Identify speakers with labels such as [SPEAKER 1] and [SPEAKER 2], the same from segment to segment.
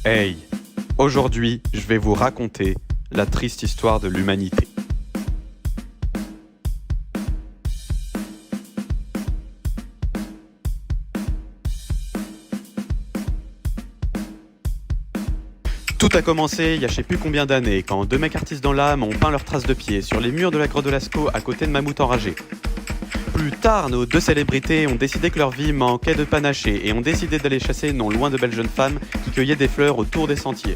[SPEAKER 1] Hey, aujourd'hui, je vais vous raconter la triste histoire de l'humanité. Tout a commencé il y a je sais plus combien d'années, quand deux mecs artistes dans l'âme ont peint leurs traces de pied sur les murs de la grotte de Lascaux à côté de mammouths enragés. Plus tard, nos deux célébrités ont décidé que leur vie manquait de panaché et ont décidé d'aller chasser non loin de belles jeunes femmes qui cueillaient des fleurs autour des sentiers.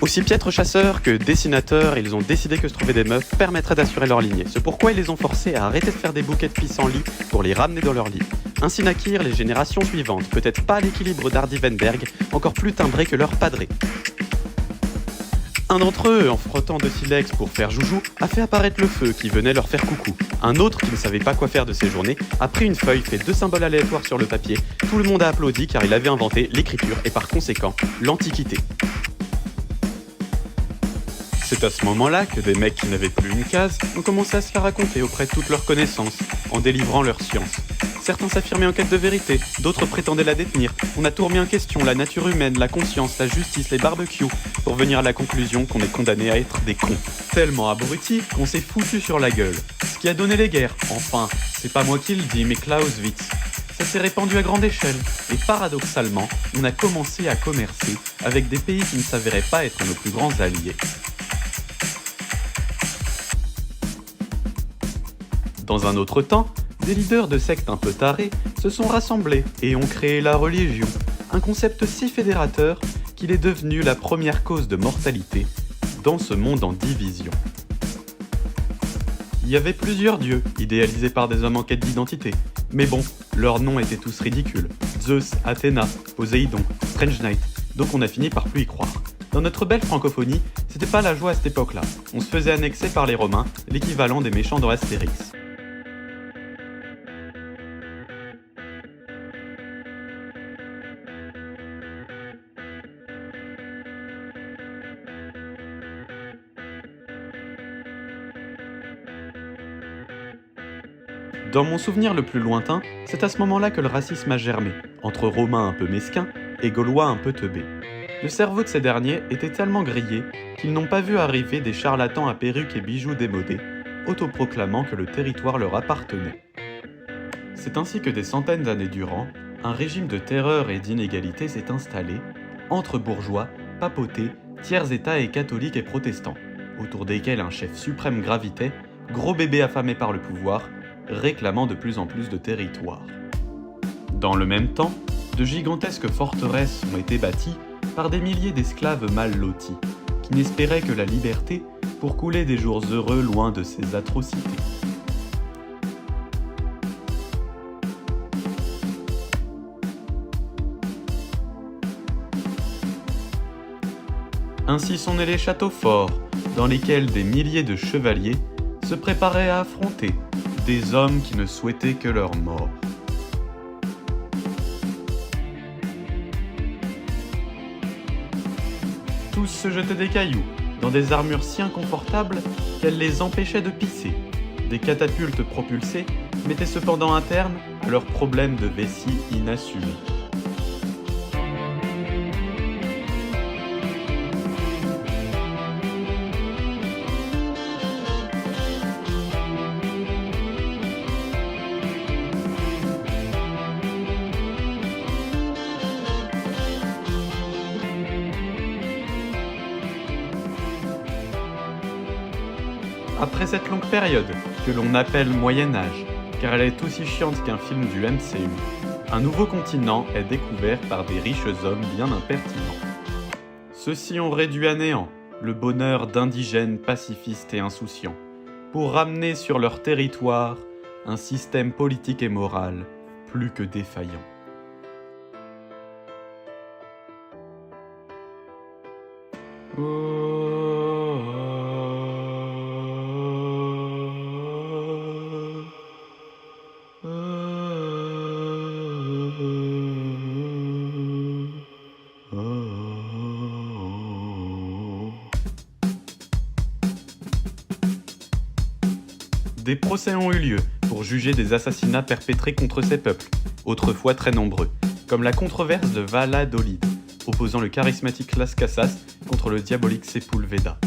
[SPEAKER 1] Aussi piètres chasseurs que dessinateurs, ils ont décidé que se trouver des meufs permettrait d'assurer leur lignée. C'est pourquoi ils les ont forcés à arrêter de faire des bouquets de pissenlit pour les ramener dans leur lit. Ainsi naquirent les générations suivantes, peut-être pas à l'équilibre d'Hardy Weinberg, encore plus timbrés que leur padré. Un d'entre eux, en frottant de silex pour faire joujou, a fait apparaître le feu qui venait leur faire coucou. Un autre, qui ne savait pas quoi faire de ses journées, a pris une feuille, fait 2 symboles aléatoires sur le papier. Tout le monde a applaudi car il avait inventé l'écriture et par conséquent, l'Antiquité. C'est à ce moment-là que des mecs qui n'avaient plus une case ont commencé à se la raconter auprès de toutes leurs connaissances, en délivrant leur science. Certains s'affirmaient en quête de vérité, d'autres prétendaient la détenir. On a tout remis en question, la nature humaine, la conscience, la justice, les barbecues, pour venir à la conclusion qu'on est condamné à être des cons. Tellement abrutis qu'on s'est foutu sur la gueule. Ce qui a donné les guerres, enfin, c'est pas moi qui le dis, mais Clausewitz. Ça s'est répandu à grande échelle, et paradoxalement, on a commencé à commercer avec des pays qui ne s'avéraient pas être nos plus grands alliés. Dans un autre temps, des leaders de sectes un peu tarés se sont rassemblés et ont créé la religion, un concept si fédérateur qu'il est devenu la première cause de mortalité dans ce monde en division. Il y avait plusieurs dieux, idéalisés par des hommes en quête d'identité, mais bon, leurs noms étaient tous ridicules. Zeus, Athéna, Poséidon, Strange Knight, donc on a fini par plus y croire. Dans notre belle francophonie, c'était pas la joie à cette époque-là. On se faisait annexer par les Romains, l'équivalent des méchants dans Astérix. Dans mon souvenir le plus lointain, c'est à ce moment-là que le racisme a germé, entre Romains un peu mesquins et Gaulois un peu teubés. Le cerveau de ces derniers était tellement grillé qu'ils n'ont pas vu arriver des charlatans à perruques et bijoux démodés, autoproclamant que le territoire leur appartenait. C'est ainsi que des centaines d'années durant, un régime de terreur et d'inégalité s'est installé, entre bourgeois, papautés, tiers-états et catholiques et protestants, autour desquels un chef suprême gravitait, gros bébé affamé par le pouvoir, réclamant de plus en plus de territoire. Dans le même temps, de gigantesques forteresses ont été bâties par des milliers d'esclaves mal lotis, qui n'espéraient que la liberté pour couler des jours heureux loin de ces atrocités. Ainsi sont nés les châteaux forts, dans lesquels des milliers de chevaliers se préparaient à affronter des hommes qui ne souhaitaient que leur mort. Tous se jetaient des cailloux, dans des armures si inconfortables qu'elles les empêchaient de pisser. Des catapultes propulsées mettaient cependant un terme à leurs problèmes de vessie inassumés. Après cette longue période, que l'on appelle Moyen-Âge, car elle est aussi chiante qu'un film du MCU, un nouveau continent est découvert par des riches hommes bien impertinents. Ceux-ci ont réduit à néant le bonheur d'indigènes pacifistes et insouciants, pour ramener sur leur territoire un système politique et moral plus que défaillant. Des procès ont eu lieu pour juger des assassinats perpétrés contre ces peuples, autrefois très nombreux, comme la controverse de Valladolid, opposant le charismatique Las Casas contre le diabolique Sepulveda.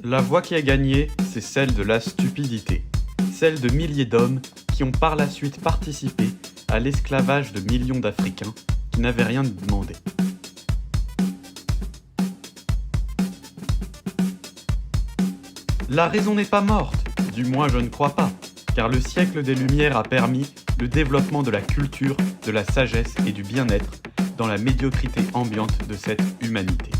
[SPEAKER 1] La voie qui a gagné, c'est celle de la stupidité, celle de milliers d'hommes qui ont par la suite participé à l'esclavage de millions d'Africains qui n'avaient rien demandé. La raison n'est pas morte, du moins je ne crois pas, car le siècle des Lumières a permis le développement de la culture, de la sagesse et du bien-être dans la médiocrité ambiante de cette humanité.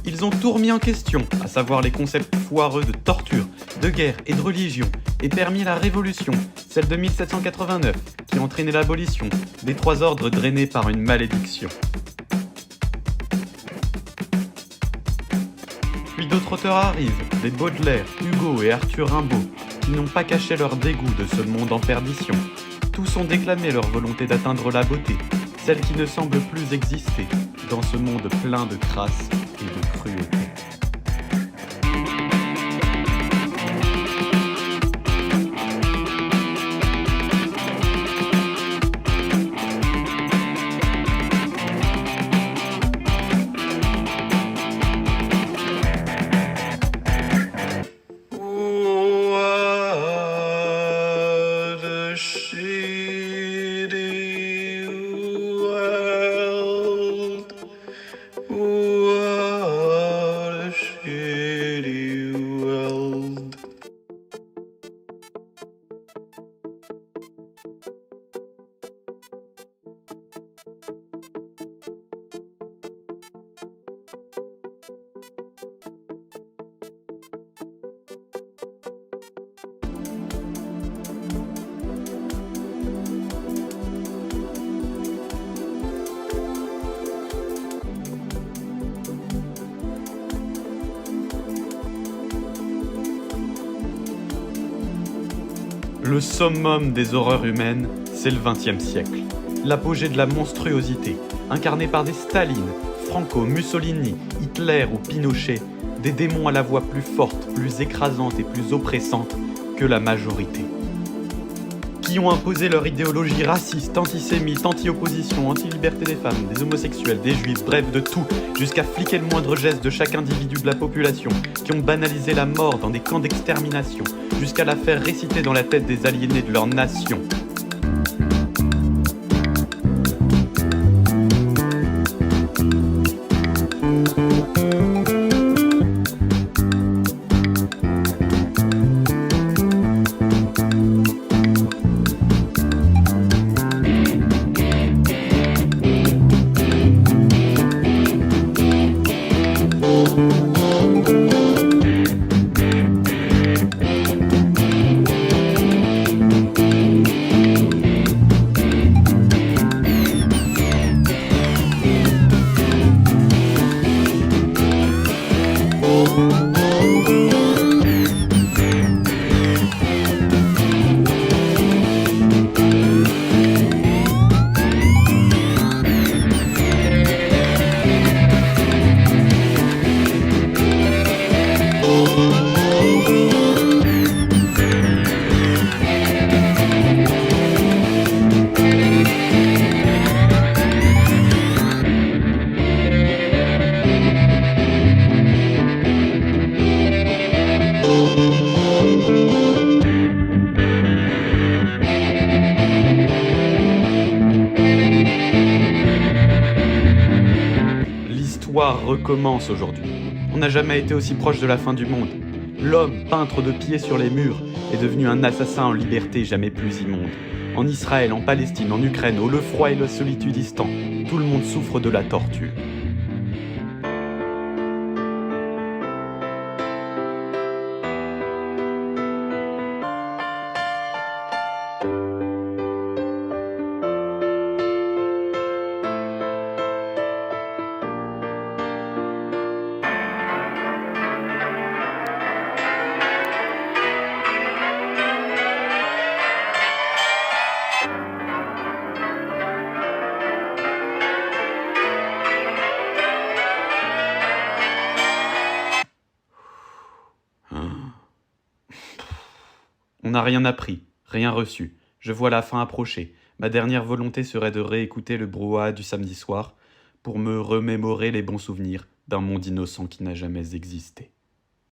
[SPEAKER 1] Ils ont tout remis en question, à savoir les concepts foireux de torture, de guerre et de religion, et permis la révolution, celle de 1789, qui entraînait l'abolition des 3 ordres drainés par une malédiction. Puis d'autres auteurs arrivent, des Baudelaire, Hugo et Arthur Rimbaud, qui n'ont pas caché leur dégoût de ce monde en perdition. Tous ont déclamé leur volonté d'atteindre la beauté, celle qui ne semble plus exister dans ce monde plein de crasse et de cruauté. Le summum des horreurs humaines, c'est le XXe siècle. L'apogée de la monstruosité, incarnée par des Staline, Franco, Mussolini, Hitler ou Pinochet, des démons à la voix plus forte, plus écrasante et plus oppressante que la majorité. Qui ont imposé leur idéologie raciste, antisémite, anti-opposition, anti-liberté des femmes, des homosexuels, des juifs, bref de tout, jusqu'à fliquer le moindre geste de chaque individu de la population, qui ont banalisé la mort dans des camps d'extermination, jusqu'à la faire réciter dans la tête des aliénés de leur nation. L'histoire recommence aujourd'hui. On n'a jamais été aussi proche de la fin du monde. L'homme, peintre de pied sur les murs, est devenu un assassin en liberté jamais plus immonde. En Israël, en Palestine, en Ukraine, au le froid et la solitude distant, tout le monde souffre de la torture. On n'a rien appris, rien reçu. Je vois la fin approcher. Ma dernière volonté serait de réécouter le brouhaha du samedi soir pour me remémorer les bons souvenirs d'un monde innocent qui n'a jamais existé.